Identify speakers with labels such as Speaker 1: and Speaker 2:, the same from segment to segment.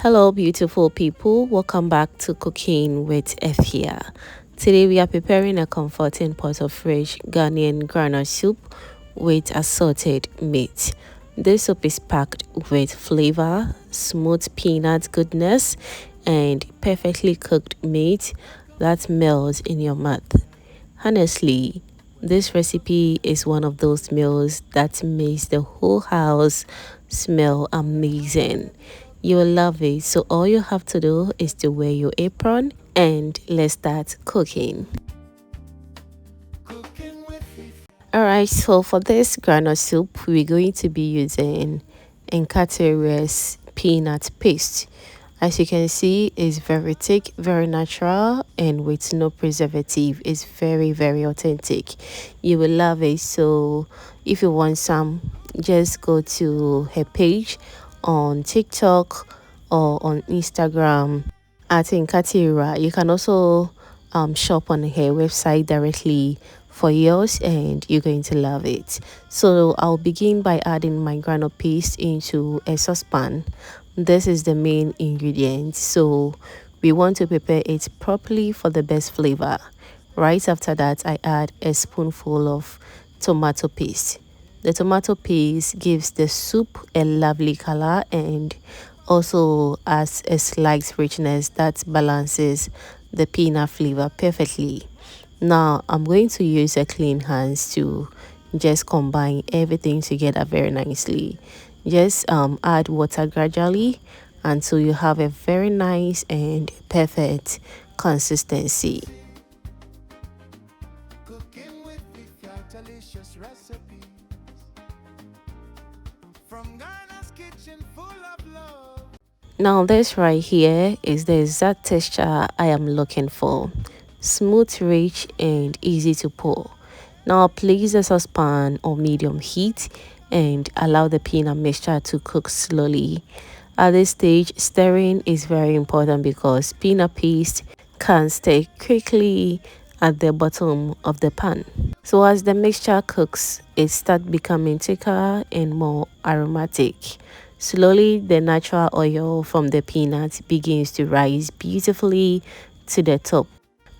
Speaker 1: Hello, beautiful people. Welcome back to Cooking with Efya. Today we are preparing a comforting pot of fresh Ghanaian groundnut soup with assorted meat. This soup is packed with flavor, smooth peanut goodness, and perfectly cooked meat that melts in your mouth. Honestly, this recipe is one of those meals that makes the whole house smell amazing. You will love it. So all you have to do is to wear your apron and let's start cooking. Alright, so for this groundnut soup, we're going to be using Nkateri's peanut paste. As you can see, it's very thick, very natural, and with no preservative. It's very authentic. You will love it. So if you want some, just go to her page on TikTok or on Instagram at Nkatira. You can also shop on her website directly for yours, and you're going to love it. So I'll begin by adding my groundnut paste into a saucepan. This is the main ingredient, so we want to prepare it properly for the best flavor. Right after that, I add a spoonful of tomato paste. The tomato paste gives the soup a lovely color and also adds a slight richness that balances the peanut flavor perfectly. Now I'm going to use a clean hands to just combine everything together very nicely. Just add water gradually until you have a very nice and perfect consistency.
Speaker 2: Cooking with Efya, delicious recipes from Ghana's kitchen full of love.
Speaker 1: Now this right here is the exact texture I am looking for. Smooth, rich, and easy to pour. Now place the saucepan on medium heat and allow the peanut mixture to cook slowly. At this stage, stirring is very important because peanut paste can stick quickly at the bottom of the pan. So as the mixture cooks, it starts becoming thicker and more aromatic. Slowly, the natural oil from the peanut begins to rise beautifully to the top.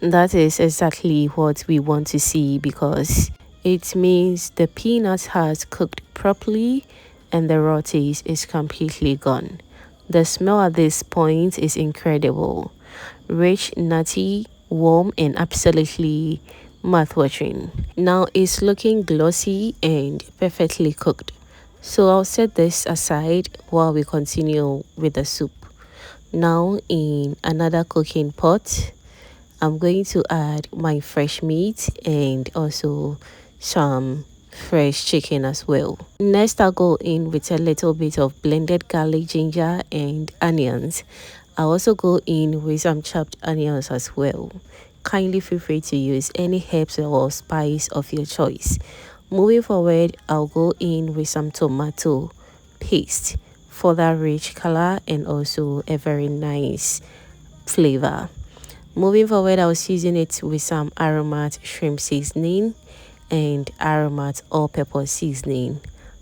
Speaker 1: That is exactly what we want to see because it means the peanut has cooked properly and the raw taste is completely gone. The smell at this point is incredible. Rich, nutty, warm, and absolutely mouth-watering. Now it's looking glossy and perfectly cooked. So I'll set this aside while we continue with the soup. Now in another cooking pot, I'm going to add my fresh meat and also some fresh chicken as well. Next, I'll go in with a little bit of blended garlic, ginger, and onions. I'll also go in with some chopped onions as well. Kindly feel free to use any herbs or spice of your choice. Moving forward, I'll go in with some tomato paste for that rich color and also a very nice flavor. Moving forward, I was season it with some aromat shrimp seasoning and aromat all-purpose seasoning.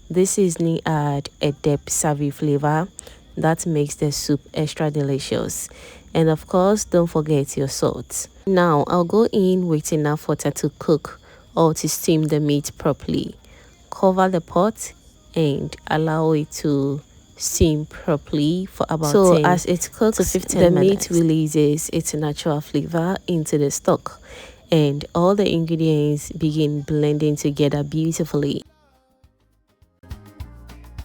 Speaker 1: This seasoning add a depth savvy flavor that makes the soup extra delicious. And of course, don't forget your salt. Now, I'll go in with enough water to cook or to steam the meat properly. Cover the pot and allow it to steam properly for about 10 as it cooks to 15 minutes. The meat releases its natural flavor into the stock and all the ingredients begin blending together beautifully.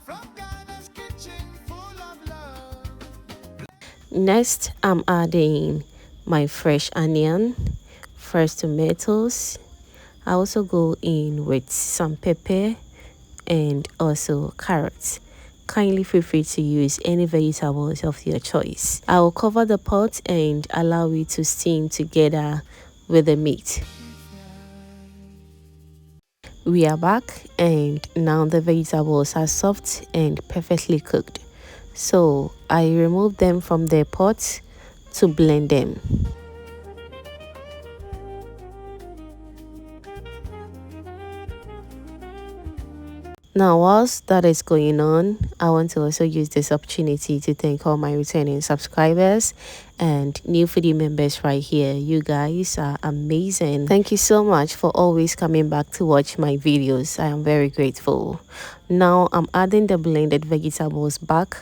Speaker 2: From Ghana's kitchen full of love.
Speaker 1: Next, I'm adding my fresh onion, fresh tomatoes. I also go in with some pepper and also carrots. Kindly feel free to use any vegetables of your choice. I will cover the pot and allow it to steam together with the meat. We are back and now the vegetables are soft and perfectly cooked. So I remove them from the pot to blend them. Now, whilst that is going on, I want to also use this opportunity to thank all my returning subscribers and new foodie members right here. You guys are amazing. Thank you so much for always coming back to watch my videos. I am very grateful. Now, I'm adding the blended vegetables back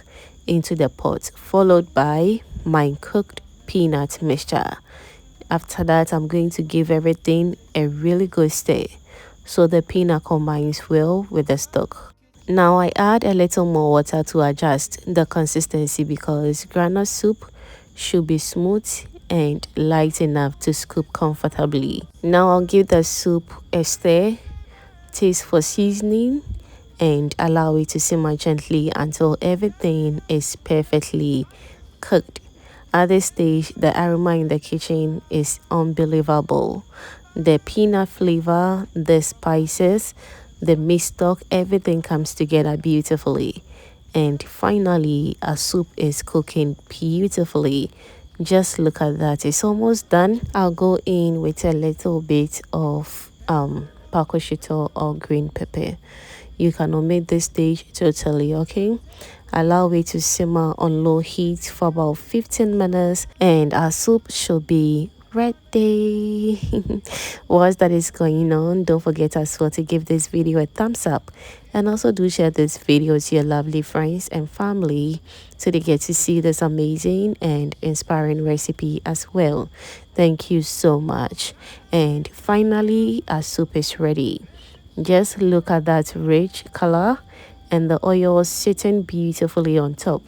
Speaker 1: into the pot, followed by my cooked peanut mixture. After that, I'm going to give everything a really good stir so the peanut combines well with the stock. Now I add a little more water to adjust the consistency because groundnut soup should be smooth and light enough to scoop comfortably. Now I'll give the soup a stir, taste for seasoning, and allow it to simmer gently until everything is perfectly cooked. At this stage, the aroma in the kitchen is unbelievable. The peanut flavor, the spices, the meat stock, everything comes together beautifully. And finally, our soup is cooking beautifully. Just look at that, it's almost done. I'll go in with a little bit of pakoshito or green pepper. You can omit this stage totally, okay? Allow it to simmer on low heat for about 15 minutes and our soup should be ready. Whilst that is going on, don't forget as well to give this video a thumbs up and also do share this video with your lovely friends and family so they get to see this amazing and inspiring recipe as well. Thank you so much. And finally, our soup is ready. Just look at that rich color and the oil sitting beautifully on top.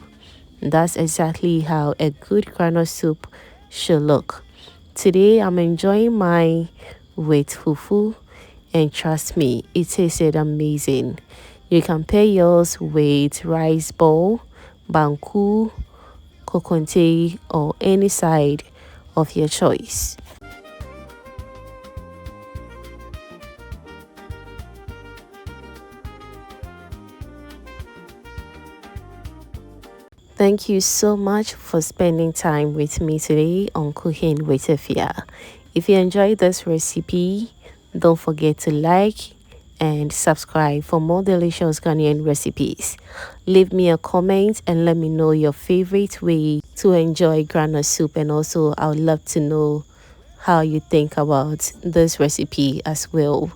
Speaker 1: That's exactly how a good groundnut soup should look. Today I'm enjoying mine with fufu and trust me, it tasted amazing. You can pair yours with rice bowl, banku, kokonte or any side of your choice. Thank you so much for spending time with me today on Cooking with Efya. If you enjoyed this recipe, don't forget to like and subscribe for more delicious Ghanaian recipes. Leave me a comment and let me know your favorite way to enjoy groundnut soup, and also I would love to know how you think about this recipe as well.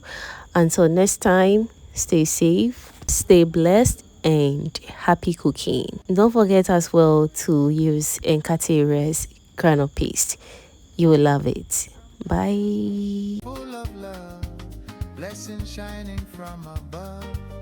Speaker 1: Until next time, stay safe, stay blessed, and happy cooking. Don't forget as well to use Enkatere's groundnut paste. You will love it. Bye.
Speaker 2: Full of love, blessings shining from above.